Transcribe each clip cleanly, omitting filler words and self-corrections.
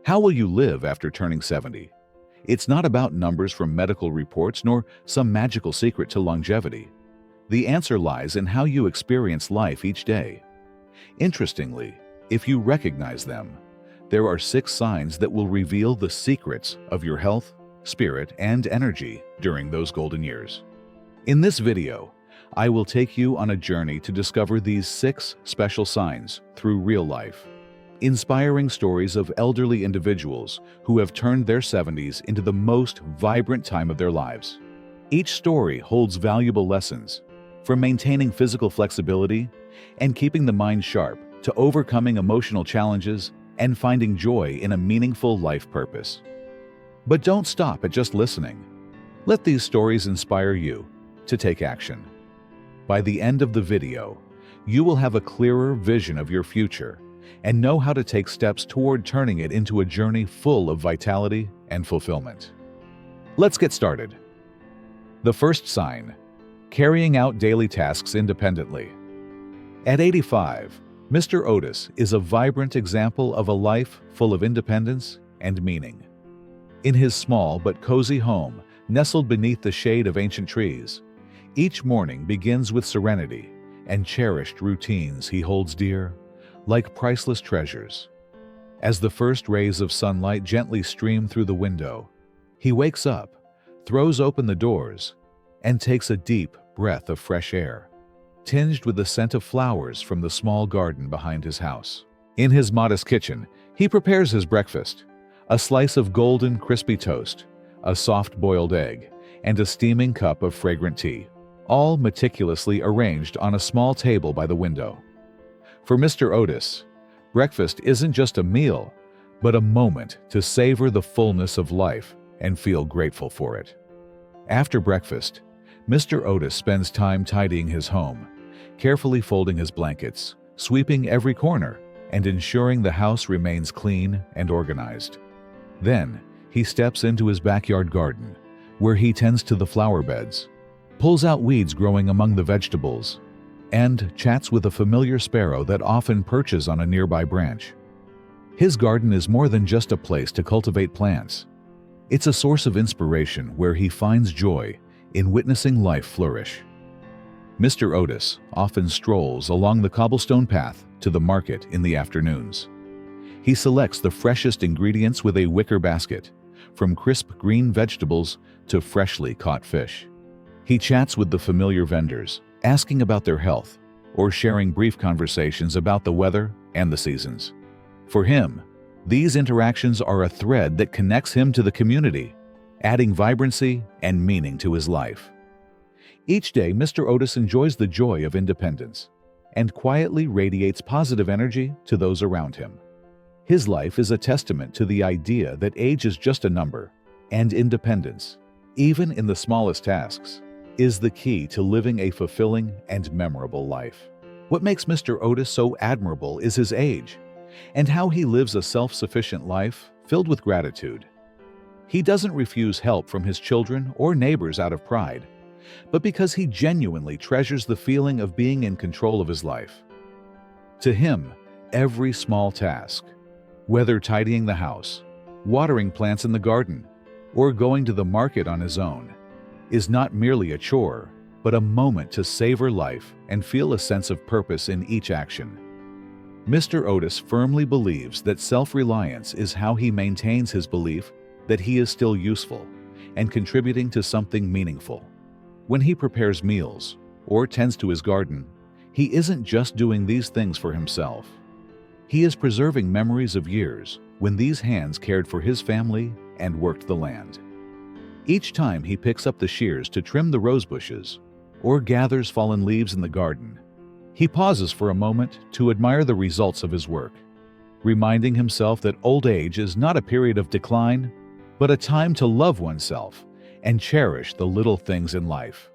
How will you live after turning 70? It's not about numbers from medical reports nor some magical secret to longevity. The answer lies in how you experience life each day. Interestingly, if you recognize them, there are 6 signs that will reveal the secrets of your health, spirit, and energy during those golden years. In this video, I will take you on a journey to discover these 6 special signs through real life. Inspiring stories of elderly individuals who have turned their 70s into the most vibrant time of their lives. Each story holds valuable lessons, from maintaining physical flexibility and keeping the mind sharp to overcoming emotional challenges and finding joy in a meaningful life purpose. But don't stop at just listening. Let these stories inspire you to take action. By the end of the video, you will have a clearer vision of your future and know how to take steps toward turning it into a journey full of vitality and fulfillment. Let's get started. The first sign: carrying out daily tasks independently. At 85, Mr. Otis is a vibrant example of a life full of independence and meaning. In his small but cozy home, nestled beneath the shade of ancient trees, each morning begins with serenity and cherished routines he holds dear, like priceless treasures. As the first rays of sunlight gently stream through the window, he wakes up, throws open the doors, and takes a deep breath of fresh air, tinged with the scent of flowers from the small garden behind his house. In his modest kitchen, he prepares his breakfast: a slice of golden, crispy toast, a soft-boiled egg, and a steaming cup of fragrant tea, all meticulously arranged on a small table by the window. For Mr. Otis, breakfast isn't just a meal, but a moment to savor the fullness of life and feel grateful for it. After breakfast, Mr. Otis spends time tidying his home, carefully folding his blankets, sweeping every corner, and ensuring the house remains clean and organized. Then, he steps into his backyard garden, where he tends to the flower beds, pulls out weeds growing among the vegetables, and chats with a familiar sparrow that often perches on a nearby branch. His garden is more than just a place to cultivate plants. It's a source of inspiration where he finds joy in witnessing life flourish. Mr. Otis often strolls along the cobblestone path to the market in the afternoons. He selects the freshest ingredients with a wicker basket, from crisp green vegetables to freshly caught fish. He chats with the familiar vendors, asking about their health or sharing brief conversations about the weather and the seasons. For him, these interactions are a thread that connects him to the community, adding vibrancy and meaning to his life. Each day, Mr. Otis enjoys the joy of independence and quietly radiates positive energy to those around him. His life is a testament to the idea that age is just a number, and independence, even in the smallest tasks, is the key to living a fulfilling and memorable life. What makes Mr. Otis so admirable is his age, and how he lives a self-sufficient life filled with gratitude. He doesn't refuse help from his children or neighbors out of pride, but because he genuinely treasures the feeling of being in control of his life. To him, every small task, whether tidying the house, watering plants in the garden, or going to the market on his own, is not merely a chore, but a moment to savor life and feel a sense of purpose in each action. Mr. Otis firmly believes that self-reliance is how he maintains his belief that he is still useful and contributing to something meaningful. When he prepares meals or tends to his garden, he isn't just doing these things for himself. He is preserving memories of years when these hands cared for his family and worked the land. Each time he picks up the shears to trim the rose bushes or gathers fallen leaves in the garden, he pauses for a moment to admire the results of his work, reminding himself that old age is not a period of decline, but a time to love oneself and cherish the little things in life.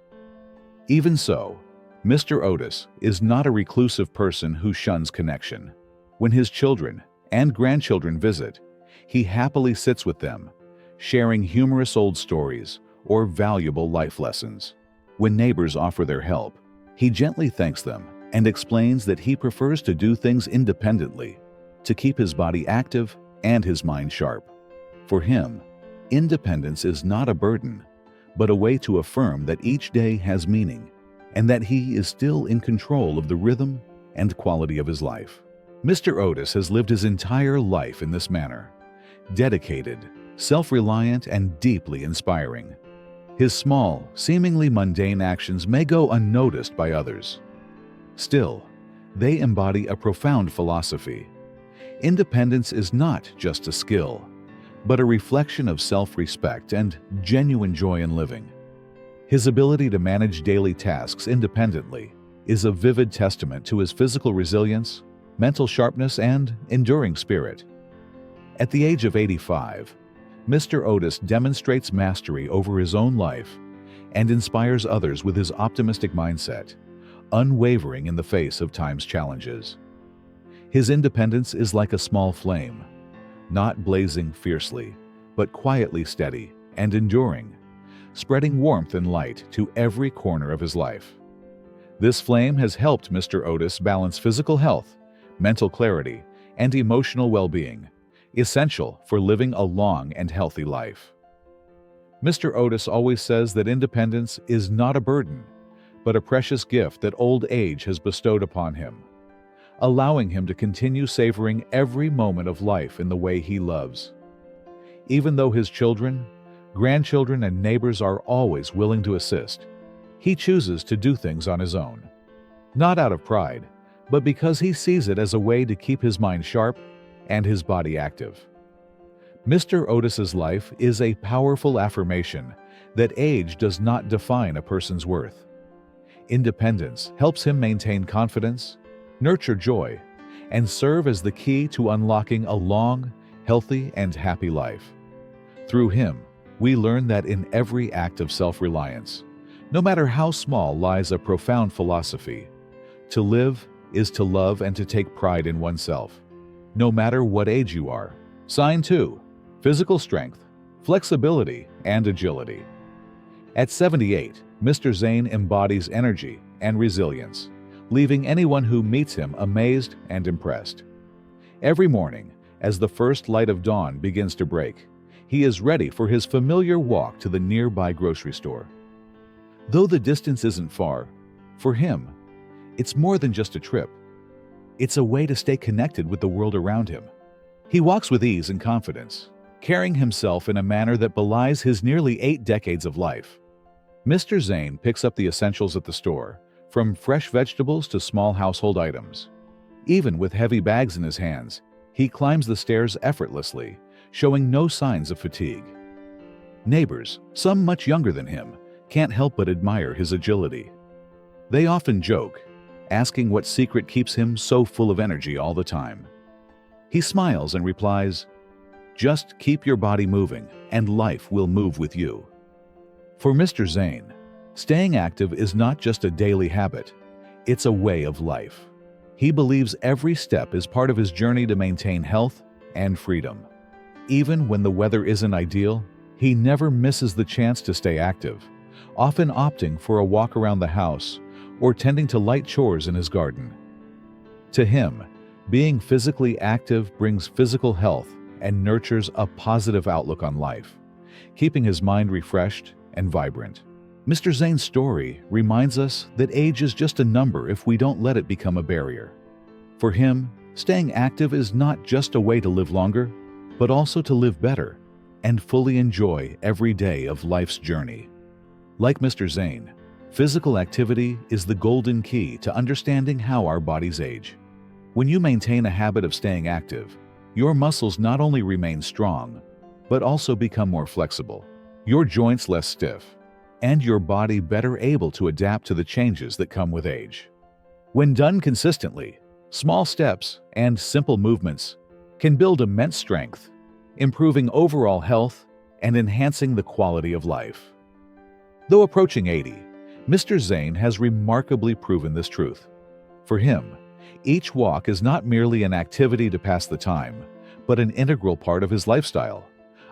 Even so, Mr. Otis is not a reclusive person who shuns connection. When his children and grandchildren visit, he happily sits with them, sharing humorous old stories or valuable life lessons. When neighbors offer their help, he gently thanks them and explains that he prefers to do things independently, to keep his body active and his mind sharp. For him, independence is not a burden, but a way to affirm that each day has meaning and that he is still in control of the rhythm and quality of his life. Mr. Otis has lived his entire life in this manner, dedicated, self-reliant, and deeply inspiring. His small, seemingly mundane actions may go unnoticed by others. Still, they embody a profound philosophy. Independence is not just a skill, but a reflection of self-respect and genuine joy in living. His ability to manage daily tasks independently is a vivid testament to his physical resilience, mental sharpness, and enduring spirit. At the age of 85, Mr. Otis demonstrates mastery over his own life and inspires others with his optimistic mindset, unwavering in the face of time's challenges. His independence is like a small flame, not blazing fiercely, but quietly steady and enduring, spreading warmth and light to every corner of his life. This flame has helped Mr. Otis balance physical health, mental clarity, and emotional well-being, essential for living a long and healthy life. Mr. Otis always says that independence is not a burden, but a precious gift that old age has bestowed upon him, allowing him to continue savoring every moment of life in the way he loves. Even though his children, grandchildren, and neighbors are always willing to assist, he chooses to do things on his own. Not out of pride, but because he sees it as a way to keep his mind sharp and his body active. Mr. Otis's life is a powerful affirmation that age does not define a person's worth. Independence helps him maintain confidence, nurture joy, and serve as the key to unlocking a long, healthy, and happy life. Through him, we learn that in every act of self-reliance, no matter how small, lies a profound philosophy. To live is to love and to take pride in oneself, no matter what age you are. Sign 2. Physical strength, flexibility, and agility. At 78, Mr. Zane embodies energy and resilience, leaving anyone who meets him amazed and impressed. Every morning, as the first light of dawn begins to break, he is ready for his familiar walk to the nearby grocery store. Though the distance isn't far, for him, it's more than just a trip. It's a way to stay connected with the world around him. He walks with ease and confidence, carrying himself in a manner that belies his nearly 8 decades of life. Mr. Zane picks up the essentials at the store, from fresh vegetables to small household items. Even with heavy bags in his hands, he climbs the stairs effortlessly, showing no signs of fatigue. Neighbors, some much younger than him, can't help but admire his agility. They often joke, asking what secret keeps him so full of energy all the time. He smiles and replies, "Just keep your body moving, and life will move with you." For Mr. Zane, staying active is not just a daily habit, it's a way of life. He believes every step is part of his journey to maintain health and freedom. Even when the weather isn't ideal, he never misses the chance to stay active, often opting for a walk around the house or tending to light chores in his garden. To him, being physically active brings physical health and nurtures a positive outlook on life, keeping his mind refreshed and vibrant. Mr. Zane's story reminds us that age is just a number if we don't let it become a barrier. For him, staying active is not just a way to live longer, but also to live better and fully enjoy every day of life's journey. Like Mr. Zane, physical activity is the golden key to understanding how our bodies age. When you maintain a habit of staying active, your muscles not only remain strong, but also become more flexible, your joints less stiff, and your body better able to adapt to the changes that come with age. When done consistently, small steps and simple movements can build immense strength, improving overall health and enhancing the quality of life. Though approaching 80, Mr. Zane has remarkably proven this truth. For him, each walk is not merely an activity to pass the time, but an integral part of his lifestyle,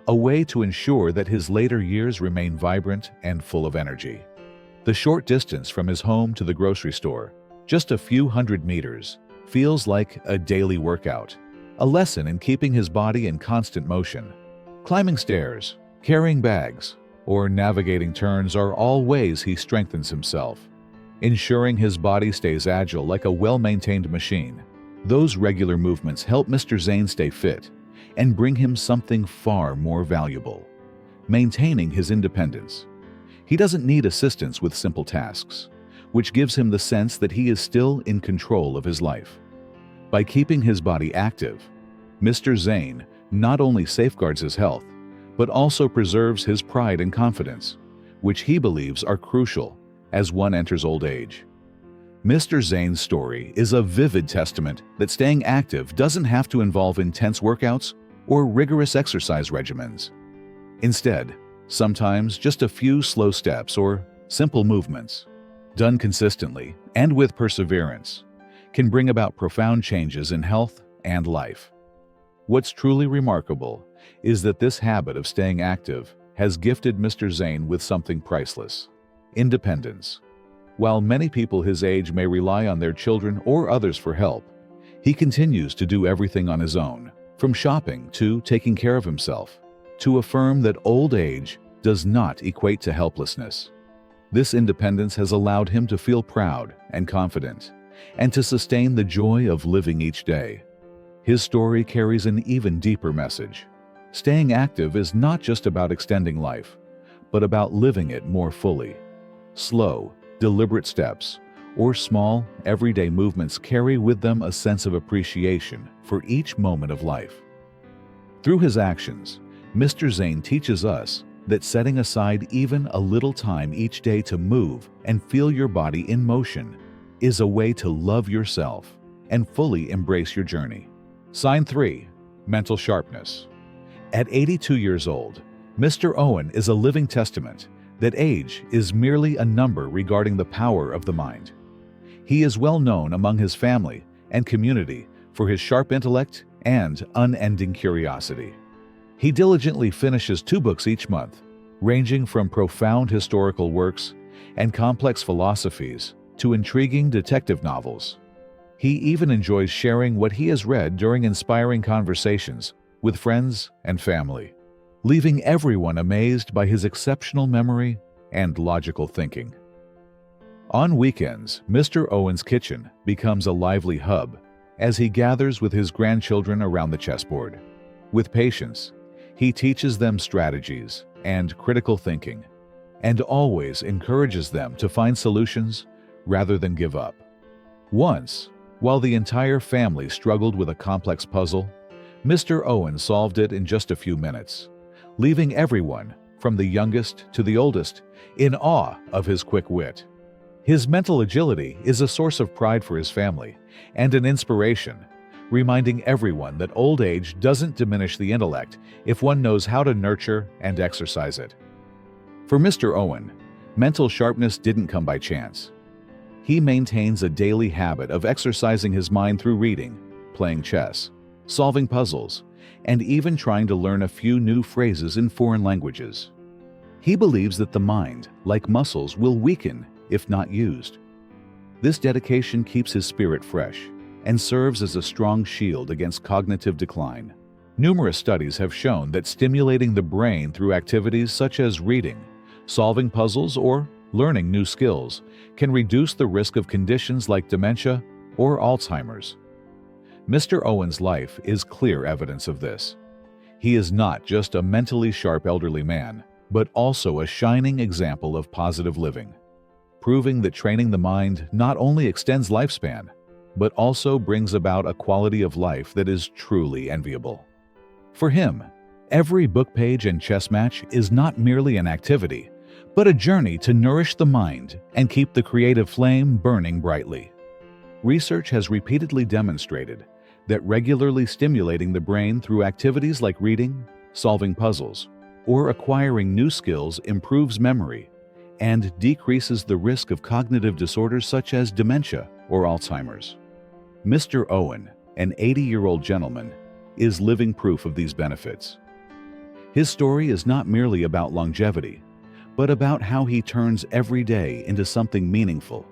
a way to ensure that his later years remain vibrant and full of energy. The short distance from his home to the grocery store, just a few hundred meters, feels like a daily workout, a lesson in keeping his body in constant motion. Climbing stairs, carrying bags, or navigating turns are all ways he strengthens himself, ensuring his body stays agile like a well-maintained machine. Those regular movements help Mr. Zane stay fit and bring him something far more valuable: maintaining his independence. He doesn't need assistance with simple tasks, which gives him the sense that he is still in control of his life. By keeping his body active, Mr. Zane not only safeguards his health, but also preserves his pride and confidence, which he believes are crucial as one enters old age. Mr. Zane's story is a vivid testament that staying active doesn't have to involve intense workouts or rigorous exercise regimens. Instead, sometimes just a few slow steps or simple movements, done consistently and with perseverance, can bring about profound changes in health and life. What's truly remarkable is that this habit of staying active has gifted Mr. Zane with something priceless: independence. While many people his age may rely on their children or others for help, he continues to do everything on his own, from shopping to taking care of himself, to affirm that old age does not equate to helplessness. This independence has allowed him to feel proud and confident, and to sustain the joy of living each day. His story carries an even deeper message. Staying active is not just about extending life, but about living it more fully. Slow, deliberate steps, or small, everyday movements carry with them a sense of appreciation for each moment of life. Through his actions, Mr. Zane teaches us that setting aside even a little time each day to move and feel your body in motion is a way to love yourself and fully embrace your journey. Sign 3. Mental sharpness. At 82 years old, Mr. Owen is a living testament that age is merely a number regarding the power of the mind. He is well known among his family and community for his sharp intellect and unending curiosity. He diligently finishes 2 books each month, ranging from profound historical works and complex philosophies to intriguing detective novels. He even enjoys sharing what he has read during inspiring conversations with friends and family, leaving everyone amazed by his exceptional memory and logical thinking. On weekends, Mr. Owen's kitchen becomes a lively hub as he gathers with his grandchildren around the chessboard. With patience, he teaches them strategies and critical thinking, and always encourages them to find solutions rather than give up. Once, while the entire family struggled with a complex puzzle, Mr. Owen solved it in just a few minutes, leaving everyone, from the youngest to the oldest, in awe of his quick wit. His mental agility is a source of pride for his family and an inspiration, reminding everyone that old age doesn't diminish the intellect if one knows how to nurture and exercise it. For Mr. Owen, mental sharpness didn't come by chance. He maintains a daily habit of exercising his mind through reading, playing chess, solving puzzles, and even trying to learn a few new phrases in foreign languages. He believes that the mind, like muscles, will weaken if not used. This dedication keeps his spirit fresh and serves as a strong shield against cognitive decline. Numerous studies have shown that stimulating the brain through activities such as reading, solving puzzles, or learning new skills can reduce the risk of conditions like dementia or Alzheimer's. Mr. Owen's life is clear evidence of this. He is not just a mentally sharp elderly man, but also a shining example of positive living, proving that training the mind not only extends lifespan, but also brings about a quality of life that is truly enviable. For him, every book page and chess match is not merely an activity, but a journey to nourish the mind and keep the creative flame burning brightly. Research has repeatedly demonstrated that regularly stimulating the brain through activities like reading, solving puzzles, or acquiring new skills improves memory and decreases the risk of cognitive disorders such as dementia or Alzheimer's. Mr. Owen, an 80-year-old gentleman, is living proof of these benefits. His story is not merely about longevity, but about how he turns every day into something meaningful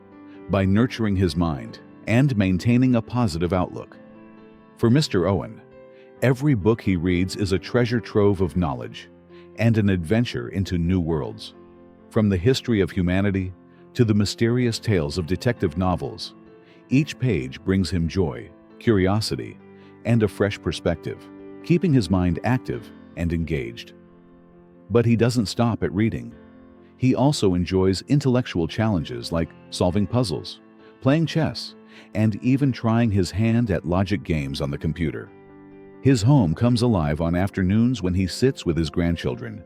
by nurturing his mind and maintaining a positive outlook. For Mr. Owen, Every book he reads is a treasure trove of knowledge and an adventure into new worlds. From the history of humanity to the mysterious tales of detective novels, each page brings him joy, curiosity, and a fresh perspective, keeping his mind active and engaged. But he doesn't stop at reading. He also enjoys intellectual challenges like solving puzzles, playing chess, and even trying his hand at logic games on the computer. His home comes alive on afternoons when he sits with his grandchildren,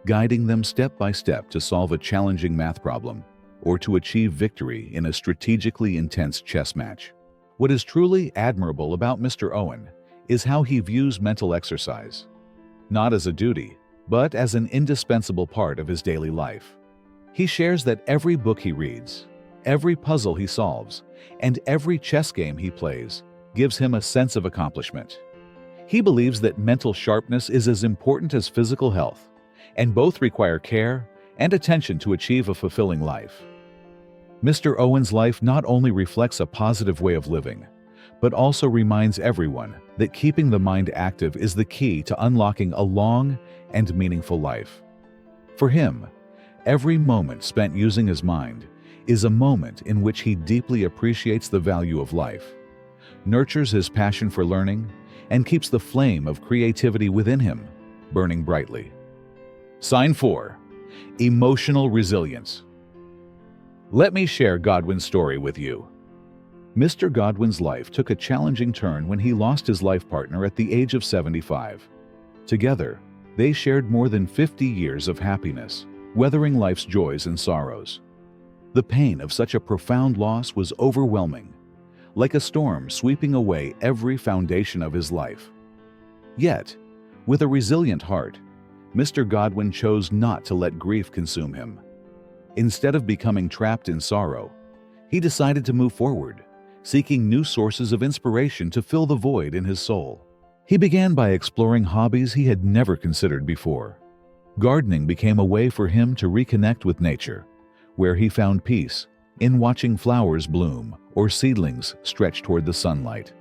guiding them step by step to solve a challenging math problem or to achieve victory in a strategically intense chess match. What is truly admirable about Mr. Owen is how he views mental exercise, not as a duty, but as an indispensable part of his daily life. He shares that every book he reads, every puzzle he solves, and every chess game he plays gives him a sense of accomplishment. He believes that mental sharpness is as important as physical health, and both require care and attention to achieve a fulfilling life. Mr. Owen's life not only reflects a positive way of living, but also reminds everyone that keeping the mind active is the key to unlocking a long and meaningful life. For him, every moment spent using his mind is a moment in which he deeply appreciates the value of life, nurtures his passion for learning, and keeps the flame of creativity within him burning brightly. Sign 4. Emotional resilience. Let me share Godwin's story with you. Mr. Godwin's life took a challenging turn when he lost his life partner at the age of 75. Together, they shared more than 50 years of happiness, weathering life's joys and sorrows. The pain of such a profound loss was overwhelming, like a storm sweeping away every foundation of his life. Yet, with a resilient heart, Mr. Godwin chose not to let grief consume him. Instead of becoming trapped in sorrow, he decided to move forward, seeking new sources of inspiration to fill the void in his soul. He began by exploring hobbies he had never considered before. Gardening became a way for him to reconnect with nature, where he found peace in watching flowers bloom or seedlings stretch toward the sunlight.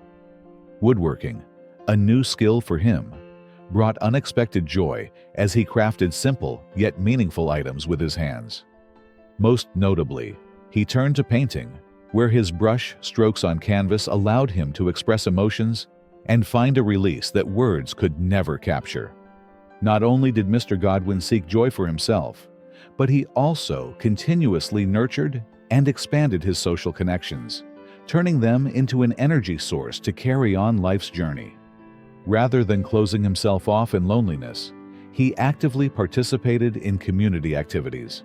Woodworking, a new skill for him, brought unexpected joy as he crafted simple yet meaningful items with his hands. Most notably, he turned to painting, where his brush strokes on canvas allowed him to express emotions and find a release that words could never capture. Not only did Mr. Godwin seek joy for himself, but he also continuously nurtured and expanded his social connections, turning them into an energy source to carry on life's journey. Rather than closing himself off in loneliness, he actively participated in community activities.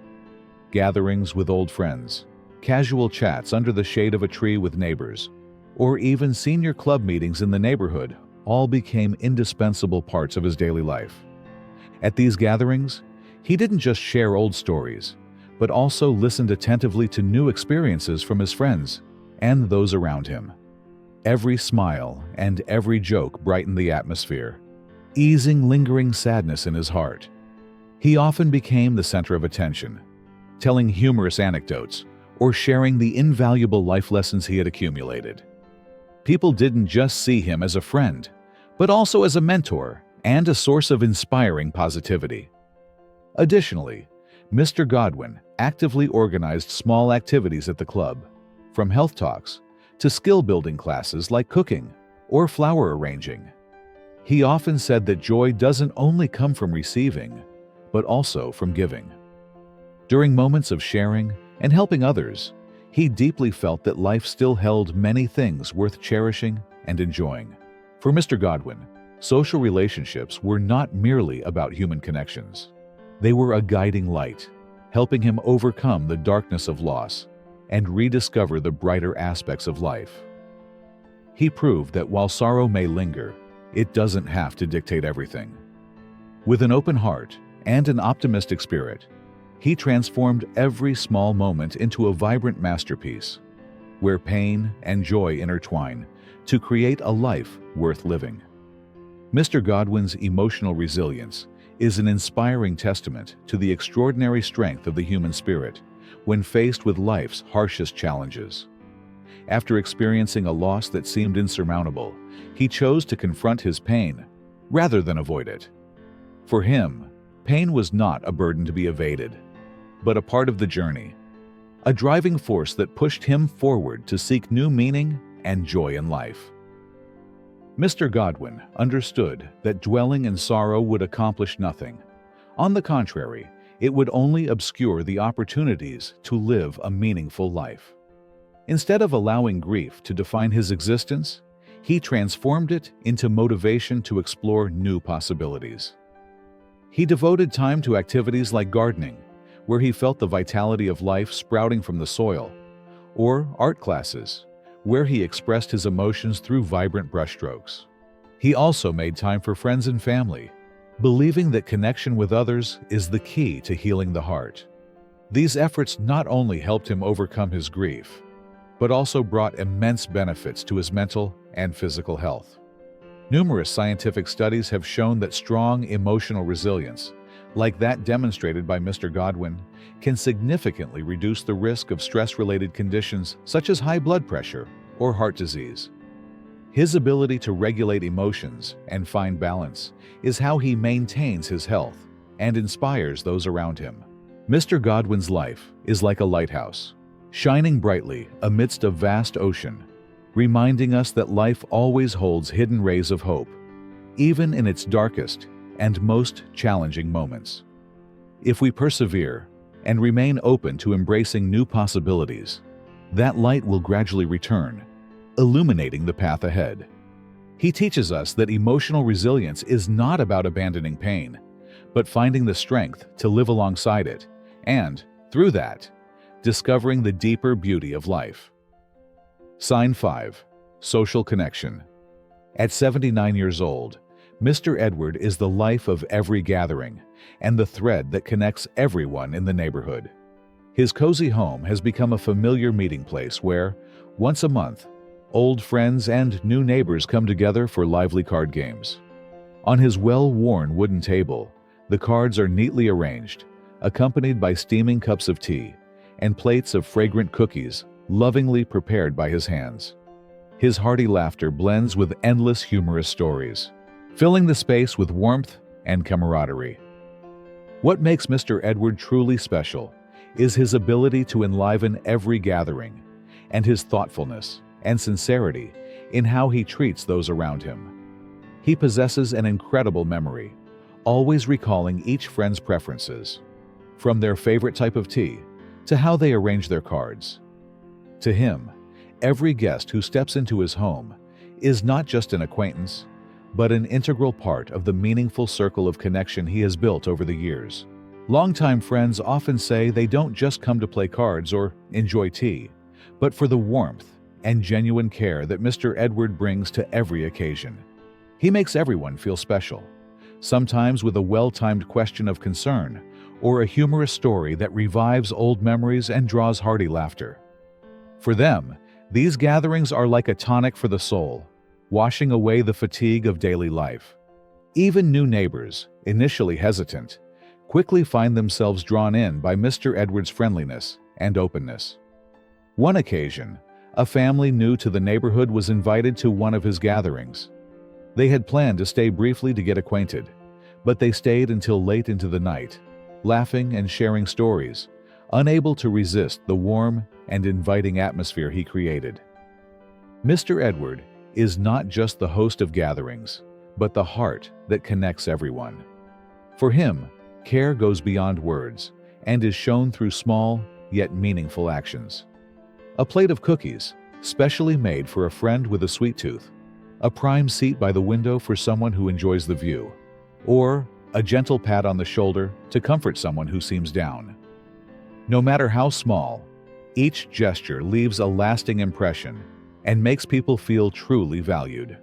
Gatherings with old friends, casual chats under the shade of a tree with neighbors, or even senior club meetings in the neighborhood all became indispensable parts of his daily life. At these gatherings, he didn't just share old stories, but also listened attentively to new experiences from his friends and those around him. Every smile and every joke brightened the atmosphere, easing lingering sadness in his heart. He often became the center of attention, telling humorous anecdotes or sharing the invaluable life lessons he had accumulated. People didn't just see him as a friend, but also as a mentor and a source of inspiring positivity. Additionally, Mr. Godwin actively organized small activities at the club, from health talks to skill-building classes like cooking or flower arranging. He often said that joy doesn't only come from receiving, but also from giving. During moments of sharing and helping others, he deeply felt that life still held many things worth cherishing and enjoying. For Mr. Godwin, social relationships were not merely about human connections. They were a guiding light, helping him overcome the darkness of loss and rediscover the brighter aspects of life. He proved that while sorrow may linger, it doesn't have to dictate everything. With an open heart and an optimistic spirit, he transformed every small moment into a vibrant masterpiece, where pain and joy intertwine to create a life worth living. Mr. Godwin's emotional resilience is an inspiring testament to the extraordinary strength of the human spirit when faced with life's harshest challenges. After experiencing a loss that seemed insurmountable, he chose to confront his pain rather than avoid it. For him, pain was not a burden to be evaded, but a part of the journey, a driving force that pushed him forward to seek new meaning and joy in life. Mr. Godwin understood that dwelling in sorrow would accomplish nothing. On the contrary, it would only obscure the opportunities to live a meaningful life. Instead of allowing grief to define his existence, he transformed it into motivation to explore new possibilities. He devoted time to activities like gardening, where he felt the vitality of life sprouting from the soil, or art classes, where he expressed his emotions through vibrant brushstrokes. He also made time for friends and family, believing that connection with others is the key to healing the heart. These efforts not only helped him overcome his grief, but also brought immense benefits to his mental and physical health. Numerous scientific studies have shown that strong emotional resilience, like that demonstrated by Mr. Godwin, can significantly reduce the risk of stress-related conditions such as high blood pressure or heart disease. His ability to regulate emotions and find balance is how he maintains his health and inspires those around him. Mr. Godwin's life is like a lighthouse, shining brightly amidst a vast ocean, reminding us that life always holds hidden rays of hope, even in its darkest and most challenging moments. If we persevere and remain open to embracing new possibilities, that light will gradually return, illuminating the path ahead. He teaches us that emotional resilience is not about abandoning pain, but finding the strength to live alongside it, and, through that, discovering the deeper beauty of life. Sign 5. Social connection. At 79 years old, Mr. Edward is the life of every gathering and the thread that connects everyone in the neighborhood. His cozy home has become a familiar meeting place where, once a month, old friends and new neighbors come together for lively card games. On his well-worn wooden table, the cards are neatly arranged, accompanied by steaming cups of tea and plates of fragrant cookies lovingly prepared by his hands. His hearty laughter blends with endless humorous stories, filling the space with warmth and camaraderie. What makes Mr. Edward truly special is his ability to enliven every gathering and his thoughtfulness and sincerity in how he treats those around him. He possesses an incredible memory, always recalling each friend's preferences, from their favorite type of tea to how they arrange their cards. To him, every guest who steps into his home is not just an acquaintance, but an integral part of the meaningful circle of connection he has built over the years. Longtime friends often say they don't just come to play cards or enjoy tea, but for the warmth and genuine care that Mr. Edward brings to every occasion. He makes everyone feel special, sometimes with a well-timed question of concern or a humorous story that revives old memories and draws hearty laughter. For them, these gatherings are like a tonic for the soul, washing away the fatigue of daily life. Even new neighbors, initially hesitant, quickly find themselves drawn in by Mr. Edward's friendliness and openness. One occasion, a family new to the neighborhood was invited to one of his gatherings. They had planned to stay briefly to get acquainted, but they stayed until late into the night, laughing and sharing stories, unable to resist the warm and inviting atmosphere he created. Mr. Edward is not just the host of gatherings, but the heart that connects everyone. For him, care goes beyond words and is shown through small yet meaningful actions. A plate of cookies, specially made for a friend with a sweet tooth, a prime seat by the window for someone who enjoys the view, or a gentle pat on the shoulder to comfort someone who seems down. No matter how small, each gesture leaves a lasting impression and makes people feel truly valued.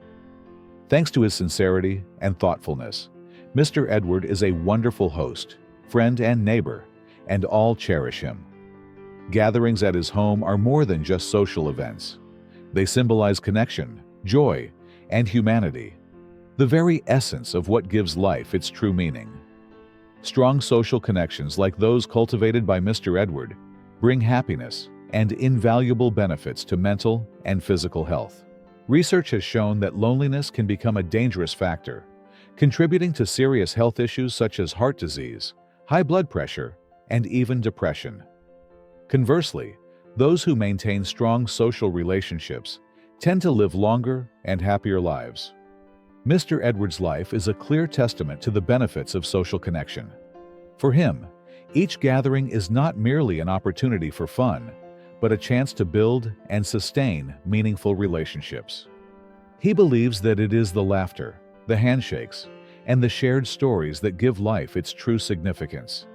Thanks to his sincerity and thoughtfulness, Mr. Edward is a wonderful host, friend, and neighbor, and all cherish him. Gatherings at his home are more than just social events. They symbolize connection, joy, and humanity, the very essence of what gives life its true meaning. Strong social connections like those cultivated by Mr. Edward bring happiness and invaluable benefits to mental and physical health. Research has shown that loneliness can become a dangerous factor, contributing to serious health issues such as heart disease, high blood pressure, and even depression. Conversely, those who maintain strong social relationships tend to live longer and happier lives. Mr. Edwards' life is a clear testament to the benefits of social connection. For him, each gathering is not merely an opportunity for fun, but a chance to build and sustain meaningful relationships. He believes that it is the laughter, the handshakes, and the shared stories that give life its true significance.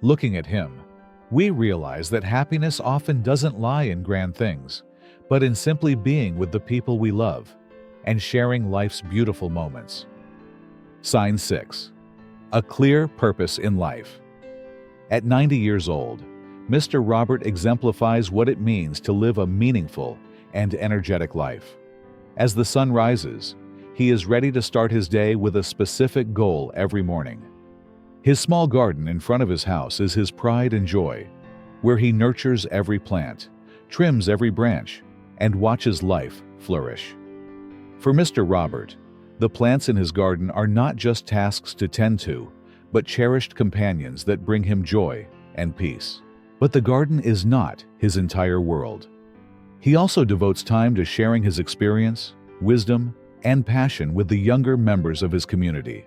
Looking at him, we realize that happiness often doesn't lie in grand things, but in simply being with the people we love and sharing life's beautiful moments. Sign 6. A clear purpose in life. At 90 years old, Mr. Robert exemplifies what it means to live a meaningful and energetic life. As the sun rises, he is ready to start his day with a specific goal every morning. His small garden in front of his house is his pride and joy, where he nurtures every plant, trims every branch, and watches life flourish. For Mr. Robert, the plants in his garden are not just tasks to tend to, but cherished companions that bring him joy and peace. But the garden is not his entire world. He also devotes time to sharing his experience, wisdom, and passion with the younger members of his community.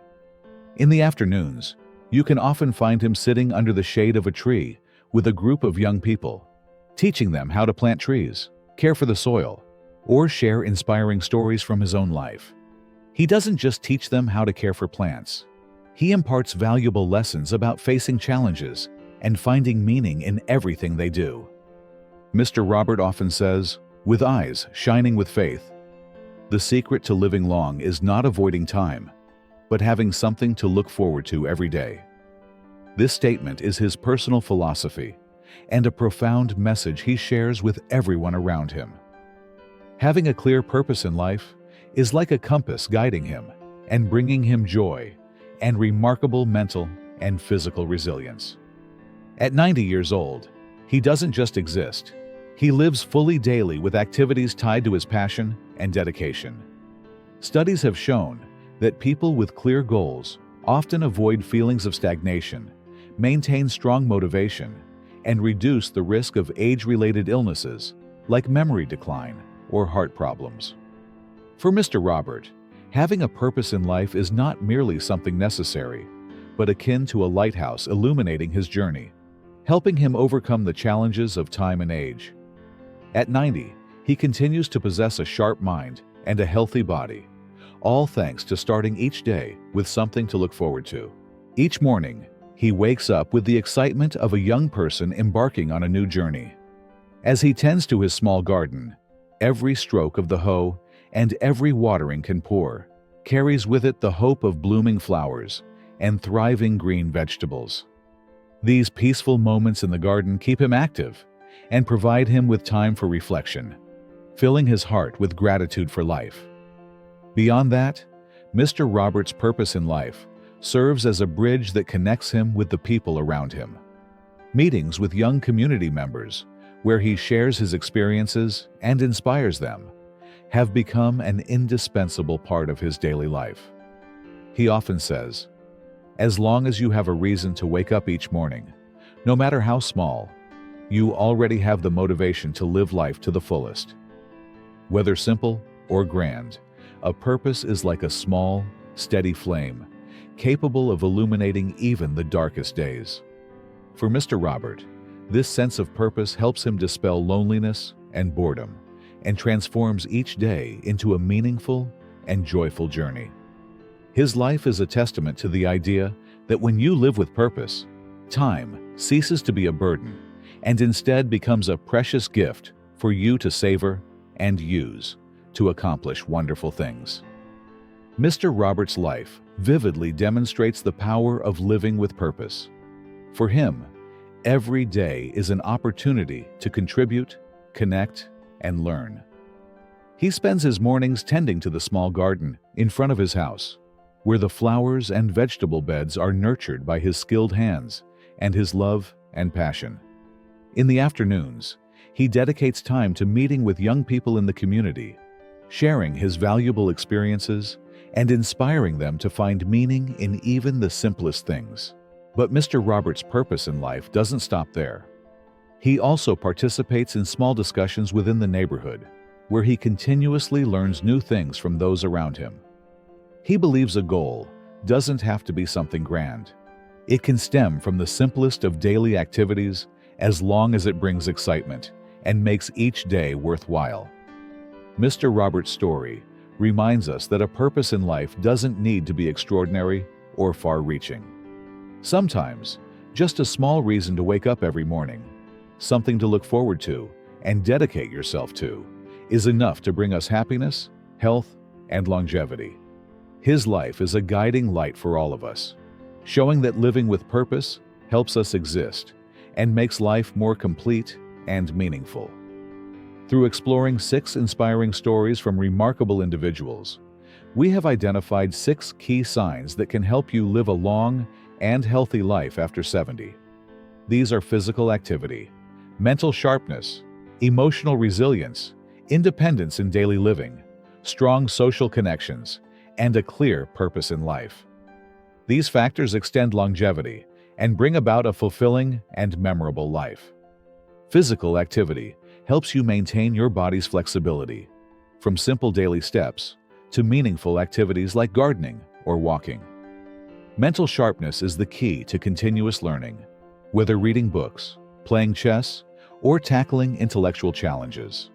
In the afternoons, you can often find him sitting under the shade of a tree with a group of young people, teaching them how to plant trees, care for the soil, or share inspiring stories from his own life. He doesn't just teach them how to care for plants. He imparts valuable lessons about facing challenges and finding meaning in everything they do. Mr. Robert often says, with eyes shining with faith, "The secret to living long is not avoiding time, but having something to look forward to every day." This statement is his personal philosophy and a profound message he shares with everyone around him. Having a clear purpose in life is like a compass guiding him and bringing him joy and remarkable mental and physical resilience. At 90 years old, he doesn't just exist. He lives fully daily with activities tied to his passion and dedication. Studies have shown that people with clear goals often avoid feelings of stagnation, maintain strong motivation, and reduce the risk of age-related illnesses like memory decline or heart problems. For Mr. Robert, having a purpose in life is not merely something necessary, but akin to a lighthouse illuminating his journey, helping him overcome the challenges of time and age. At 90, he continues to possess a sharp mind and a healthy body, all thanks to starting each day with something to look forward to. Each morning, he wakes up with the excitement of a young person embarking on a new journey. As he tends to his small garden, every stroke of the hoe and every watering can pour carries with it the hope of blooming flowers and thriving green vegetables. These peaceful moments in the garden keep him active and provide him with time for reflection, filling his heart with gratitude for life. Beyond that, Mr. Robert's purpose in life serves as a bridge that connects him with the people around him. Meetings with young community members, where he shares his experiences and inspires them, have become an indispensable part of his daily life. He often says, "As long as you have a reason to wake up each morning, no matter how small, you already have the motivation to live life to the fullest." Whether simple or grand, a purpose is like a small, steady flame, capable of illuminating even the darkest days. For Mr. Robert, this sense of purpose helps him dispel loneliness and boredom, and transforms each day into a meaningful and joyful journey. His life is a testament to the idea that when you live with purpose, time ceases to be a burden and instead becomes a precious gift for you to savor and use to accomplish wonderful things. Mr. Robert's life vividly demonstrates the power of living with purpose. For him, every day is an opportunity to contribute, connect, and learn. He spends his mornings tending to the small garden in front of his house, where the flowers and vegetable beds are nurtured by his skilled hands and his love and passion. In the afternoons, he dedicates time to meeting with young people in the community, sharing his valuable experiences and inspiring them to find meaning in even the simplest things. But Mr. Roberts' purpose in life doesn't stop there. He also participates in small discussions within the neighborhood, where he continuously learns new things from those around him. He believes a goal doesn't have to be something grand. It can stem from the simplest of daily activities as long as it brings excitement and makes each day worthwhile. Mr. Roberts' story reminds us that a purpose in life doesn't need to be extraordinary or far-reaching. Sometimes, just a small reason to wake up every morning, something to look forward to and dedicate yourself to, is enough to bring us happiness, health, and longevity. His life is a guiding light for all of us, showing that living with purpose helps us exist and makes life more complete and meaningful. Through exploring 6 inspiring stories from remarkable individuals, we have identified 6 key signs that can help you live a long and healthy life after 70. These are physical activity, mental sharpness, emotional resilience, independence in daily living, strong social connections, and a clear purpose in life. These factors extend longevity and bring about a fulfilling and memorable life. Physical activity helps you maintain your body's flexibility, from simple daily steps to meaningful activities like gardening or walking. Mental sharpness is the key to continuous learning, whether reading books, playing chess, or tackling intellectual challenges.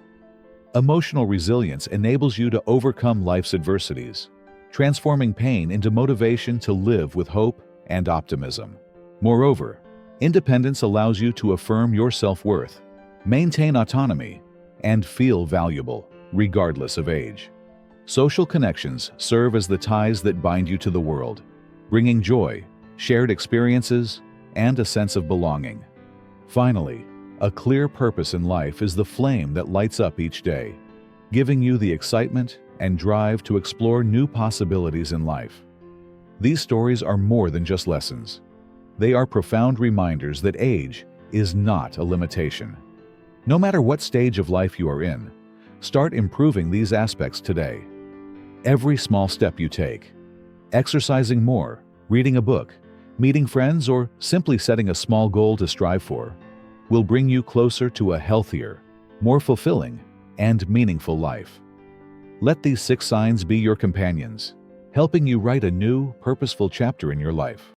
Emotional resilience enables you to overcome life's adversities, transforming pain into motivation to live with hope and optimism. Moreover, independence allows you to affirm your self-worth, maintain autonomy, and feel valuable, regardless of age. Social connections serve as the ties that bind you to the world, bringing joy, shared experiences, and a sense of belonging. Finally, a clear purpose in life is the flame that lights up each day, giving you the excitement and drive to explore new possibilities in life. These stories are more than just lessons. They are profound reminders that age is not a limitation. No matter what stage of life you are in, start improving these aspects today. Every small step you take, exercising more, reading a book, meeting friends, or simply setting a small goal to strive for, will bring you closer to a healthier, more fulfilling, and meaningful life. Let these 6 signs be your companions, helping you write a new, purposeful chapter in your life.